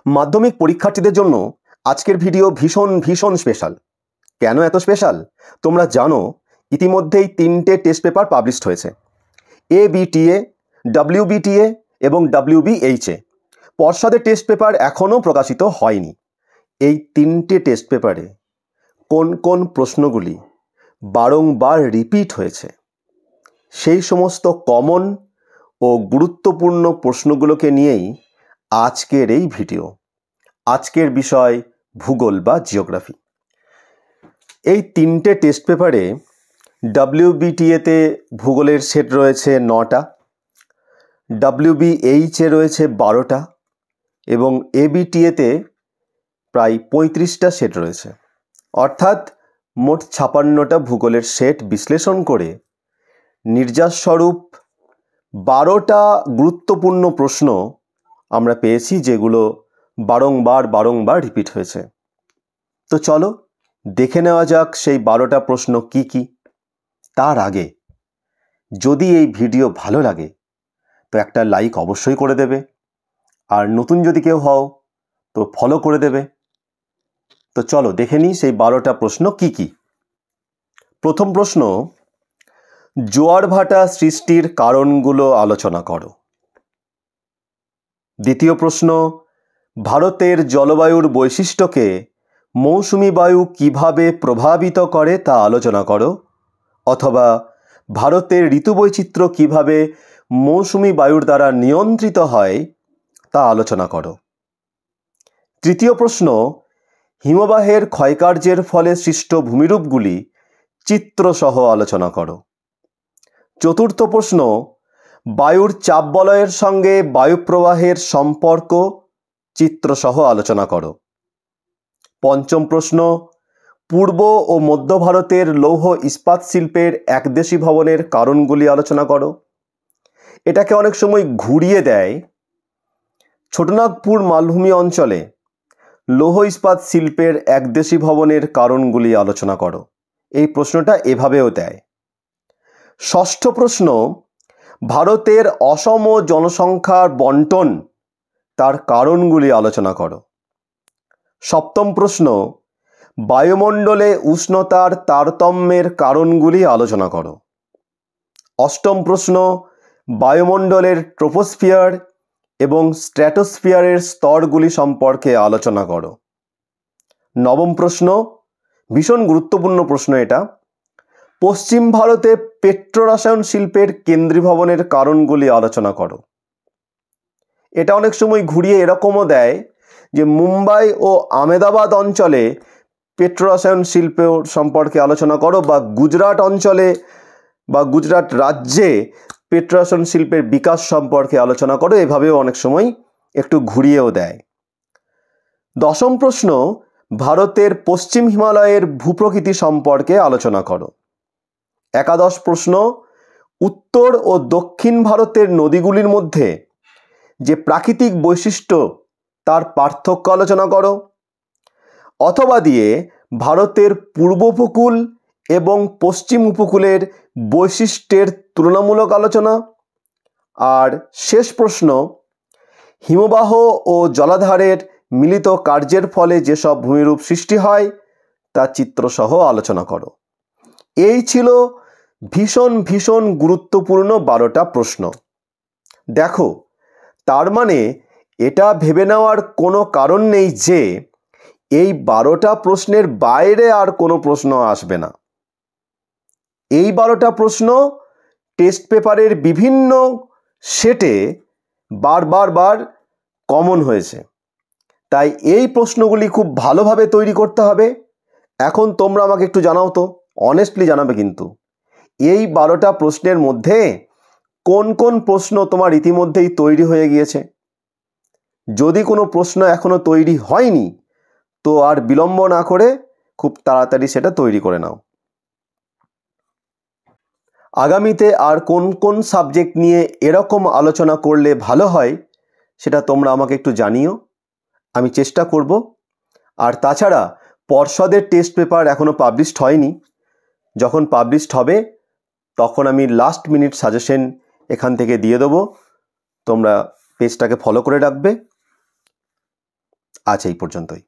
মাধ্যমিক পরীক্ষার্থীদের জন্য আজকের ভিডিও ভীষণ ভীষণ স্পেশাল। কেন এত স্পেশাল? তোমরা জানো ইতিমধ্যেই 3টে টেস্ট পেপার পাবলিশড হয়েছে, ABTA, WBTA এবং WBHA। পর্ষদের টেস্ট পেপার এখনও প্রকাশিত হয়নি। এই 3টে টেস্ট পেপারে কোন কোন প্রশ্নগুলি বারংবার রিপিট হয়েছে, সেই সমস্ত কমন ও গুরুত্বপূর্ণ প্রশ্নগুলোকে নিয়েই আজকের এই ভিডিও। আজকের বিষয় ভূগোল বা জিওগ্রাফি। এই 3টে টেস্ট পেপারে WBTA-তে ভূগোলের সেট রয়েছে 9টা, WBH-এ রয়েছে 12টা এবং ABTA-তে প্রায় 35টা সেট রয়েছে। অর্থাৎ মোট 56টা ভূগোলের সেট বিশ্লেষণ করে নির্যাসস্বরূপ 12টা গুরুত্বপূর্ণ প্রশ্ন আমরা পেয়েছি, যেগুলো বারংবার রিপিট হয়েছে। তো চলো দেখে নেওয়া যাক সেই 12টা প্রশ্ন কি কি। তার আগে যদি এই ভিডিও ভালো লাগে তো একটা লাইক অবশ্যই করে দেবে, আর নতুন যদি কেউ হও তো ফলো করে দেবে। তো চলো দেখে নিই সেই 12টা প্রশ্ন কি কি। প্রথম প্রশ্ন, জোয়ার ভাটা সৃষ্টির কারণগুলো আলোচনা করো। দ্বিতীয় প্রশ্ন, ভারতের জলবায়ুর বৈশিষ্ট্যকে মৌসুমী বায়ু কিভাবে প্রভাবিত করে তা আলোচনা করো, অথবা ভারতের ঋতুবৈচিত্র্য কিভাবে মৌসুমী বায়ুর দ্বারা নিয়ন্ত্রিত হয় তা আলোচনা করো। তৃতীয় প্রশ্ন, হিমবাহের ক্ষয়কার্যের ফলে সৃষ্ট ভূমিরূপগুলি চিত্রসহ আলোচনা করো। চতুর্থ প্রশ্ন, বায়ুর চাপ বলয়ের সঙ্গে বায়ুপ্রবাহের সম্পর্ক চিত্রসহ আলোচনা করো। পঞ্চম প্রশ্ন, পূর্ব ও মধ্য ভারতের লৌহ ইস্পাত শিল্পের একদেশী ভবনের কারণগুলি আলোচনা করো। এটাকে অনেক সময় ঘুরিয়ে দেয়, ছোটনাগপুর মালভূমি অঞ্চলে লৌহ ইস্পাত শিল্পের একদেশী ভবনের কারণগুলি আলোচনা করো। এই প্রশ্নটা এভাবেও দেয়। ষষ্ঠ প্রশ্ন, ভারতের অসম জনসংখ্যার বন্টন তার কারণগুলি আলোচনা করো। সপ্তম প্রশ্ন, বায়ুমণ্ডলে উষ্ণতার তারতম্যের কারণগুলি আলোচনা করো। অষ্টম প্রশ্ন, বায়ুমণ্ডলের ট্রপোস্ফিয়ার এবং স্ট্র্যাটোস্ফিয়ারের স্তরগুলি সম্পর্কে আলোচনা করো। নবম প্রশ্ন, ভীষণ গুরুত্বপূর্ণ প্রশ্ন এটা, পশ্চিম ভারতে পেট্রোরসায়ন শিল্পের কেন্দ্রীভবনের কারণগুলি আলোচনা করো। এটা অনেক সময় ঘুরিয়ে এরকমও দেয় যে মুম্বাই ও আহমেদাবাদ অঞ্চলে পেট্রোরসায়ন শিল্প সম্পর্কে আলোচনা করো, বা গুজরাট অঞ্চলে বা গুজরাট রাজ্যে পেট্রোরসায়ন শিল্পের বিকাশ সম্পর্কে আলোচনা করো। এভাবেও অনেক সময় একটু ঘুরিয়েও দেয়। দশম প্রশ্ন, ভারতের পশ্চিম হিমালয়ের ভূপ্রকৃতি সম্পর্কে আলোচনা করো। একাদশ প্রশ্ন, উত্তর ও দক্ষিণ ভারতের নদীগুলির মধ্যে যে প্রাকৃতিক বৈশিষ্ট্য তার পার্থক্য আলোচনা করো, অথবা দিয়ে ভারতের পূর্ব উপকূল এবং পশ্চিম উপকূলের বৈশিষ্ট্যের তুলনামূলক আলোচনা। আর শেষ প্রশ্ন, হিমবাহ ও জলাধারের মিলিত কার্যের ফলে যেসব ভূমিরূপ সৃষ্টি হয় তা চিত্রসহ আলোচনা করো। এই ছিল ভীষণ গুরুত্বপূর্ণ 12টা প্রশ্ন। দেখো, তার মানে এটা ভেবে নেওয়ার কোনো কারণ নেই যে এই 12টা প্রশ্নের বাইরে আর কোনো প্রশ্ন আসবে না। এই 12টা প্রশ্ন টেস্ট পেপারের বিভিন্ন সেটে বার কমন হয়েছে, তাই এই প্রশ্নগুলি খুব ভালোভাবে তৈরি করতে হবে। এখন তোমরা আমাকে একটু জানাও তো, অনেস্টলি জানাবে কিন্তু, এই 12টা প্রশ্নের মধ্যে কোন কোন প্রশ্ন তোমার ইতিমধ্যেই তৈরি হয়ে গিয়েছে। যদি কোনো প্রশ্ন এখনো তৈরি হয়নি তো আর বিলম্ব না করে খুব তাড়াতাড়ি সেটা তৈরি করে নাও। আগামীতে আর কোন কোন সাবজেক্ট নিয়ে এরকম আলোচনা করলে ভালো হয় সেটা তোমরা আমাকে একটু জানিও, আমি চেষ্টা করব। আর তাছাড়া পর্ষদের টেস্ট পেপার এখনো পাবলিশড হয়নি, যখন পাবলিশড হবে তখন আমি লাস্ট মিনিট সাজেশন এখান থেকে দিয়ে দেবো, তোমরা পেজটাকে ফলো করে রাখবে। আজ এই পর্যন্তই।